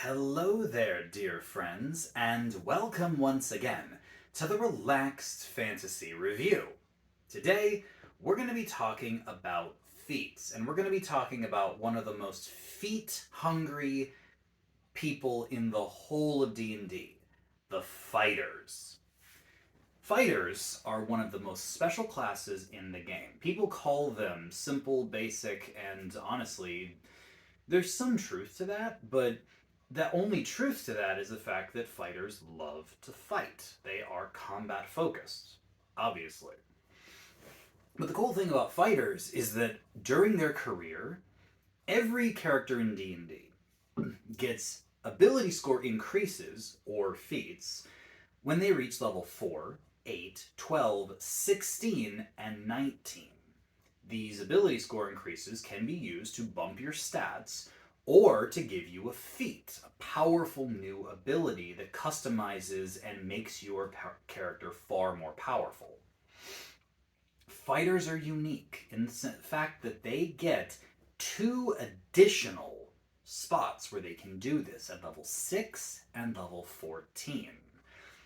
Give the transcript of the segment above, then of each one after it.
Hello there, dear friends, and welcome once again to the Relaxed Fantasy Review. Today, we're going to be talking about feats, and we're going to be talking about one of the most feat-hungry people in the whole of D&D, the Fighters. Fighters are one of the most special classes in the game. People call them simple, basic, and honestly, there's some truth to that, but the only truth to that is the fact that fighters love to fight. They are combat focused, obviously. But the cool thing about fighters is that during their career, every character in D&D gets ability score increases, or feats, when they reach level 4, 8, 12, 16, and 19. These ability score increases can be used to bump your stats or to give you a feat, a powerful new ability that customizes and makes your character far more powerful. Fighters are unique in the fact that they get 2 additional spots where they can do this at level 6 and level 14.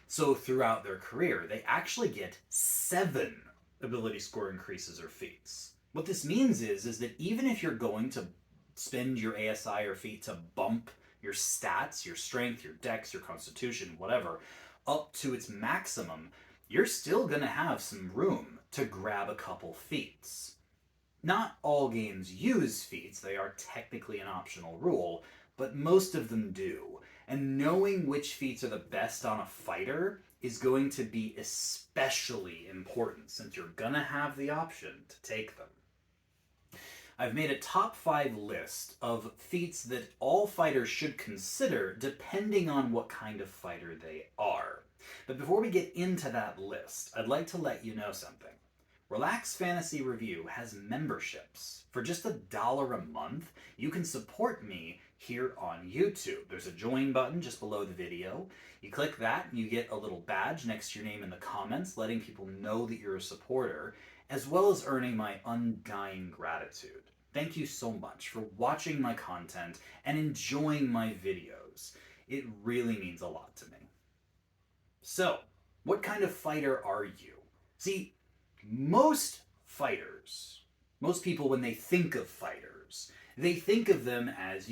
So throughout their career, they actually get 7 ability score increases or feats. What this means is that even if you're going to spend your ASI or feat to bump your stats, your strength, your dex, your constitution, whatever, up to its maximum, you're still going to have some room to grab a couple feats. Not all games use feats, they are technically an optional rule, but most of them do. And knowing which feats are the best on a fighter is going to be especially important since you're gonna have the option to take them. I've made a top 5 list of feats that all fighters should consider depending on what kind of fighter they are. But before we get into that list, I'd like to let you know something. Relax Fantasy Review has memberships. For just $1 a month, you can support me here on YouTube. There's a join button just below the video. You click that and you get a little badge next to your name in the comments, letting people know that you're a supporter, as well as earning my undying gratitude. Thank you so much for watching my content and enjoying my videos. It really means a lot to me. So, what kind of fighter are you? See, most fighters, most people, when they think of fighters, they think of them as,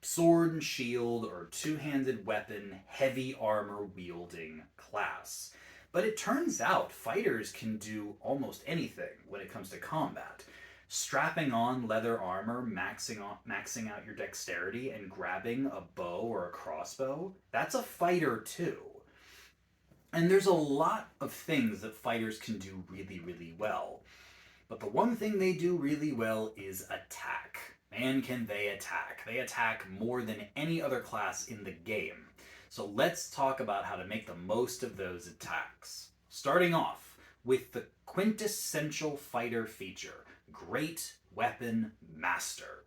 sword and shield or two-handed weapon, heavy armor wielding class. But it turns out fighters can do almost anything when it comes to combat. Strapping on leather armor, maxing out your dexterity, and grabbing a bow or a crossbow, that's a fighter too. And there's a lot of things that fighters can do really, really well. But the one thing they do really well is attack. Man, can they attack. They attack more than any other class in the game. So let's talk about how to make the most of those attacks. Starting off with the quintessential fighter feature, Great Weapon Master.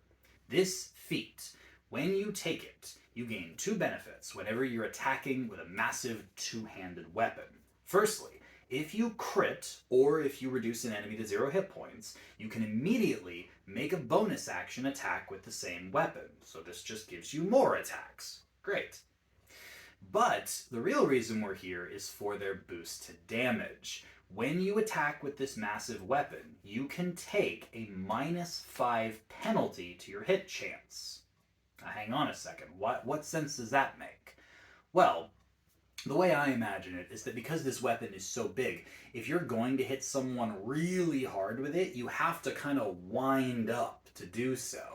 This feat, when you take it, you gain 2 benefits whenever you're attacking with a massive two-handed weapon. Firstly, if you crit, or if you reduce an enemy to 0 hit points, you can immediately make a bonus action attack with the same weapon. So this just gives you more attacks. Great. But the real reason we're here is for their boost to damage. When you attack with this massive weapon, you can take a -5 penalty to your hit chance. Now, hang on a second. What sense does that make? Well, the way I imagine it is that because this weapon is so big, if you're going to hit someone really hard with it, you have to kind of wind up to do so.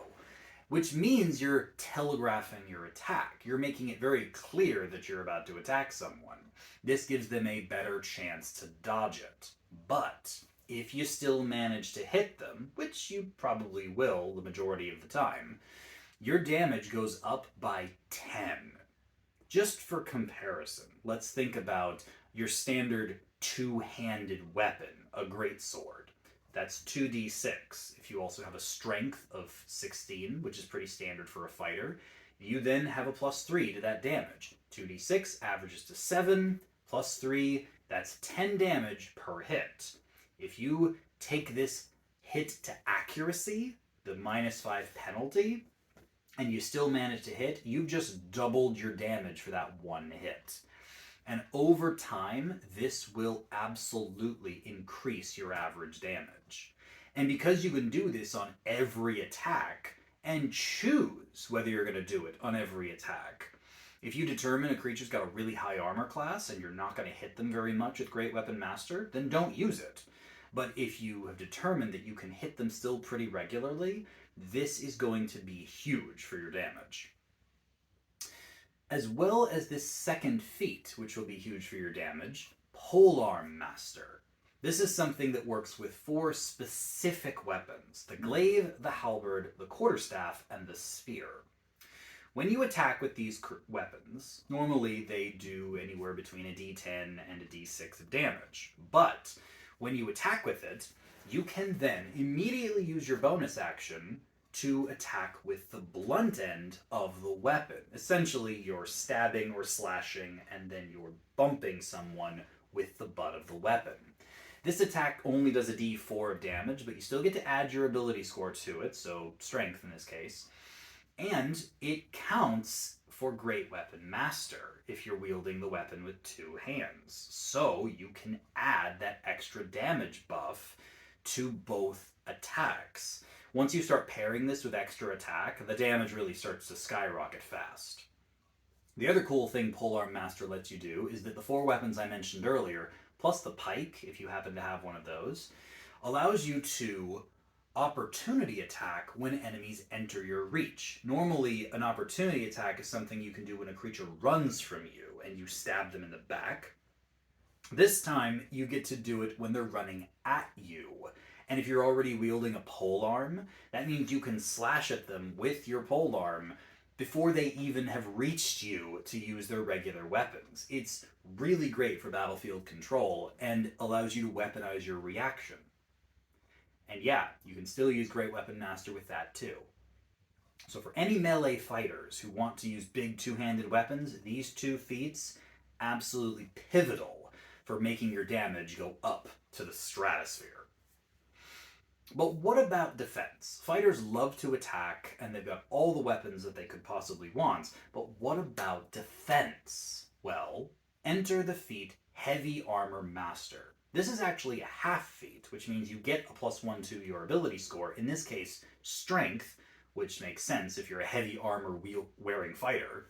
Which means you're telegraphing your attack. You're making it very clear that you're about to attack someone. This gives them a better chance to dodge it. But if you still manage to hit them, which you probably will the majority of the time, your damage goes up by 10. Just for comparison, let's think about your standard two-handed weapon, a greatsword. That's 2d6. If you also have a strength of 16, which is pretty standard for a fighter, you then have a +3 to that damage. 2d6 averages to 7, +3, that's 10 damage per hit. If you take this hit to accuracy, the -5 penalty, and you still manage to hit, you've just doubled your damage for that one hit. And over time, this will absolutely increase your average damage. And because you can do this on every attack, and choose whether you're going to do it on every attack, if you determine a creature's got a really high armor class and you're not going to hit them very much with Great Weapon Master, then don't use it. But if you have determined that you can hit them still pretty regularly, this is going to be huge for your damage. As well as this second feat, which will be huge for your damage, Polearm Master. This is something that works with 4 specific weapons: the glaive, the halberd, the quarterstaff, and the spear. When you attack with these weapons, normally they do anywhere between a d10 and a d6 of damage. But when you attack with it, you can then immediately use your bonus action to attack with the blunt end of the weapon. Essentially, you're stabbing or slashing, and then you're bumping someone with the butt of the weapon. This attack only does a d4 of damage, but you still get to add your ability score to it, so strength in this case. And it counts for Great Weapon Master if you're wielding the weapon with 2 hands. So you can add that extra damage buff to both attacks. Once you start pairing this with extra attack, the damage really starts to skyrocket fast. The other cool thing Polearm Master lets you do is that the 4 weapons I mentioned earlier, plus the pike, if you happen to have one of those, allows you to opportunity attack when enemies enter your reach. Normally, an opportunity attack is something you can do when a creature runs from you and you stab them in the back. This time, you get to do it when they're running at you. And if you're already wielding a polearm, that means you can slash at them with your polearm before they even have reached you to use their regular weapons. It's really great for battlefield control and allows you to weaponize your reaction. And yeah, you can still use Great Weapon Master with that too. So for any melee fighters who want to use big 2-handed weapons, these 2 feats, absolutely pivotal for making your damage go up to the stratosphere. But what about defense? Fighters love to attack, and they've got all the weapons that they could possibly want, but what about defense? Well, enter the feat Heavy Armor Master. This is actually a half feat, which means you get a +1 to your ability score, in this case, strength, which makes sense if you're a heavy armor wearing fighter.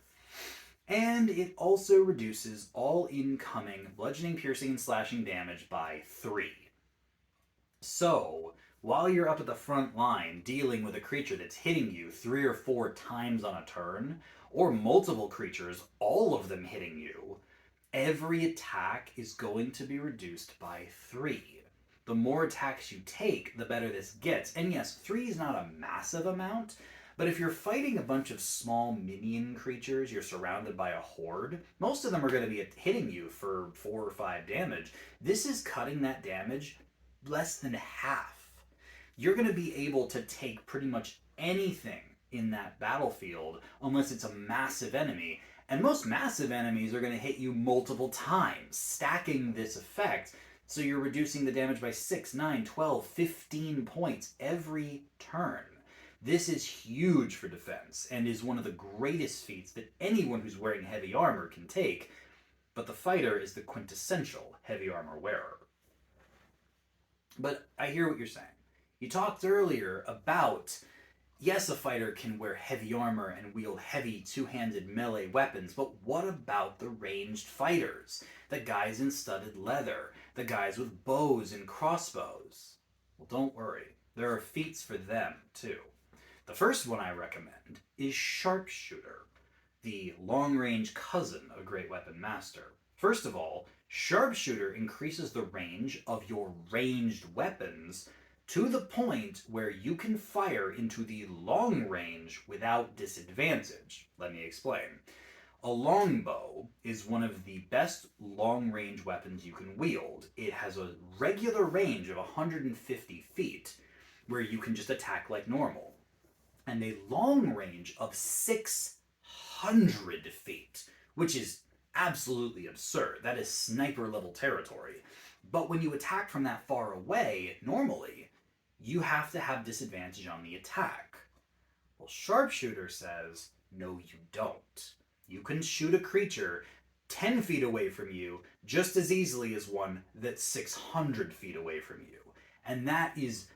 And it also reduces all incoming bludgeoning, piercing, and slashing damage by 3. So, while you're up at the front line dealing with a creature that's hitting you 3 or 4 times on a turn, or multiple creatures, all of them hitting you, every attack is going to be reduced by 3. The more attacks you take, the better this gets. And yes, 3 is not a massive amount, but if you're fighting a bunch of small minion creatures, you're surrounded by a horde, most of them are going to be hitting you for 4 or 5 damage. This is cutting that damage less than half. You're going to be able to take pretty much anything in that battlefield unless it's a massive enemy. And most massive enemies are going to hit you multiple times, stacking this effect, so you're reducing the damage by 6, 9, 12, 15 points every turn. This is huge for defense, and is one of the greatest feats that anyone who's wearing heavy armor can take, but the fighter is the quintessential heavy armor wearer. But I hear what you're saying. You talked earlier about, yes, a fighter can wear heavy armor and wield heavy 2-handed melee weapons, but what about the ranged fighters? The guys in studded leather, the guys with bows and crossbows? Well, don't worry. There are feats for them, too. The first one I recommend is Sharpshooter, the long-range cousin of Great Weapon Master. First of all, Sharpshooter increases the range of your ranged weapons to the point where you can fire into the long range without disadvantage. Let me explain. A longbow is one of the best long-range weapons you can wield. It has a regular range of 150 feet, where you can just attack like normal, and a long range of 600 feet, which is absolutely absurd. That is sniper-level territory. But when you attack from that far away, normally, you have to have disadvantage on the attack. Well, Sharpshooter says, no, you don't. You can shoot a creature 10 feet away from you just as easily as one that's 600 feet away from you. And that is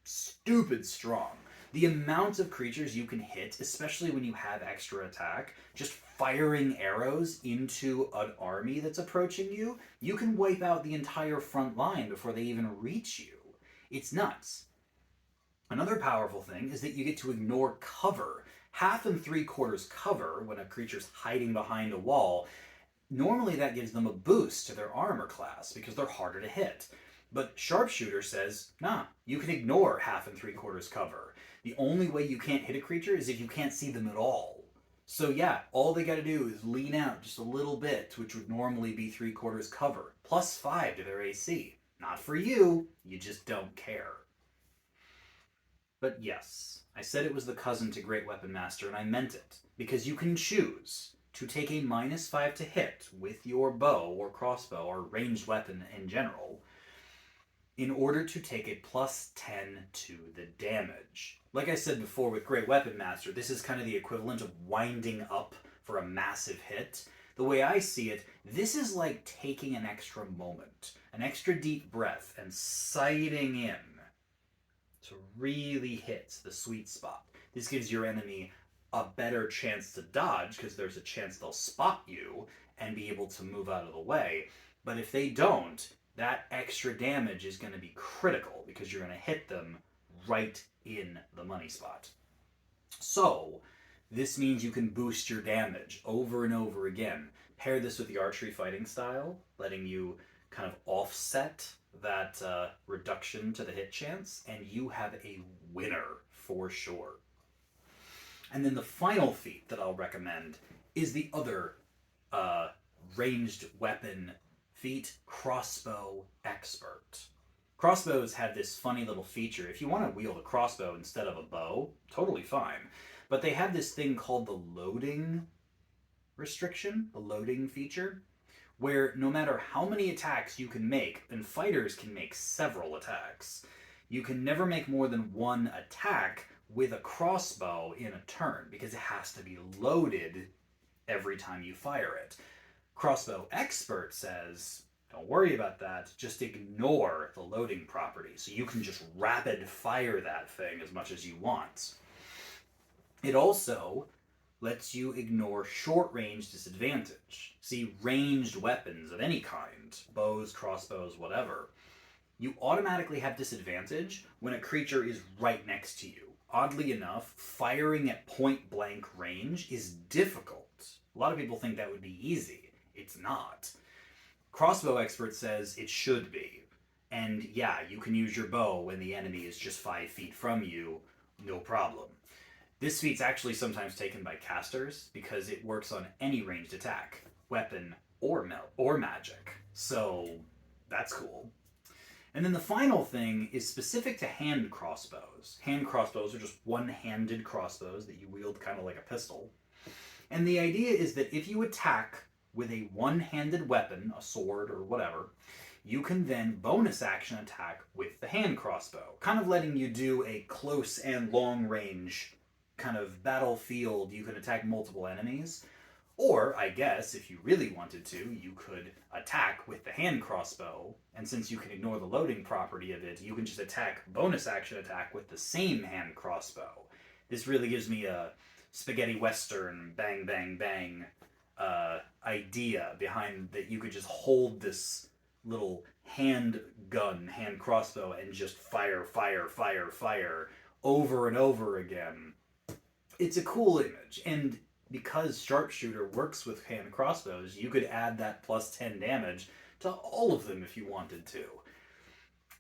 stupid strong. The amount of creatures you can hit, especially when you have extra attack, just firing arrows into an army that's approaching you, you can wipe out the entire front line before they even reach you. It's nuts. Another powerful thing is that you get to ignore cover. Half and three quarters cover when a creature's hiding behind a wall. Normally that gives them a boost to their armor class because they're harder to hit. But Sharpshooter says, nah, you can ignore half and three quarters cover. The only way you can't hit a creature is if you can't see them at all. So yeah, all they gotta do is lean out just a little bit, which would normally be three quarters cover, plus 5 to their AC. Not for you, you just don't care. But yes, I said it was the cousin to Great Weapon Master, and I meant it, because you can choose to take a -5 to hit with your bow or crossbow or ranged weapon in general, in order to take a +10 to the damage. Like I said before with Great Weapon Master, this is kind of the equivalent of winding up for a massive hit. The way I see it, this is like taking an extra moment, an extra deep breath, and sighting in to really hit the sweet spot. This gives your enemy a better chance to dodge because there's a chance they'll spot you and be able to move out of the way. But if they don't, that extra damage is going to be critical because you're going to hit them right in the money spot. So, this means you can boost your damage over and over again. Pair this with the archery fighting style, letting you kind of offset that reduction to the hit chance, and you have a winner for sure. And then the final feat that I'll recommend is the other ranged weapon feat, Crossbow Expert. Crossbows have this funny little feature. If you want to wield a crossbow instead of a bow, totally fine. But they have this thing called the loading restriction, the loading feature, where no matter how many attacks you can make, and fighters can make several attacks, you can never make more than one attack with a crossbow in a turn because it has to be loaded every time you fire it. Crossbow Expert says, don't worry about that, just ignore the loading property, so you can just rapid fire that thing as much as you want. It also lets you ignore short range disadvantage. See, ranged weapons of any kind, bows, crossbows, whatever, you automatically have disadvantage when a creature is right next to you. Oddly enough, firing at point blank range is difficult. A lot of people think that would be easy. It's not. Crossbow Expert says it should be. And yeah, you can use your bow when the enemy is just 5 feet from you, no problem. This feat's actually sometimes taken by casters because it works on any ranged attack, weapon, or magic. So that's cool. And then the final thing is specific to hand crossbows. Hand crossbows are just one-handed crossbows that you wield kind of like a pistol. And the idea is that if you attack with a one-handed weapon, a sword or whatever, you can then bonus action attack with the hand crossbow, kind of letting you do a close and long range kind of battlefield. You can attack multiple enemies. Or, I guess, if you really wanted to, you could attack with the hand crossbow, and since you can ignore the loading property of it, you can just attack, bonus action attack with the same hand crossbow. This really gives me a spaghetti western, bang, bang, bang idea behind that you could just hold this little hand crossbow, and just fire, fire, fire, fire over and over again. It's a cool image, and because Sharpshooter works with hand crossbows, you could add that plus 10 damage to all of them if you wanted to.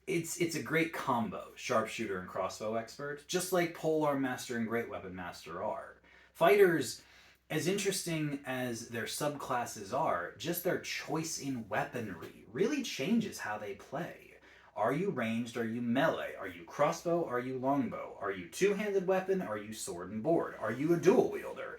It's a great combo, Sharpshooter and Crossbow Expert, just like Polearm Master and Great Weapon Master are. Fighters, as interesting as their subclasses are, just their choice in weaponry really changes how they play. Are you ranged? Are you melee? Are you crossbow? Are you longbow? Are you two-handed weapon? Are you sword and board? Are you a dual wielder?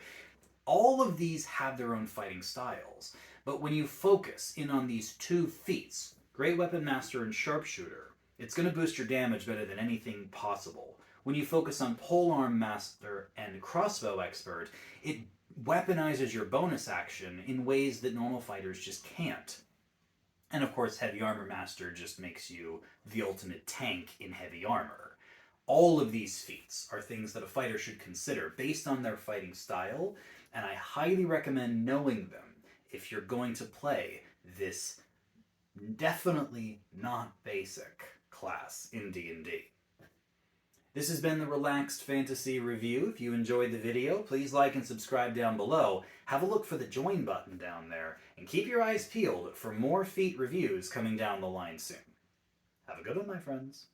All of these have their own fighting styles, but when you focus in on these two feats, Great Weapon Master and Sharpshooter, it's going to boost your damage better than anything possible. When you focus on Polearm Master and Crossbow Expert, it weaponizes your bonus action in ways that normal fighters just can't. And of course, Heavy Armor Master just makes you the ultimate tank in heavy armor. All of these feats are things that a fighter should consider based on their fighting style, and I highly recommend knowing them if you're going to play this definitely not basic class in D&D. This has been the Relaxed Fantasy Review. If you enjoyed the video, please like and subscribe down below. Have a look for the join button down there, and keep your eyes peeled for more feat reviews coming down the line soon. Have a good one, my friends.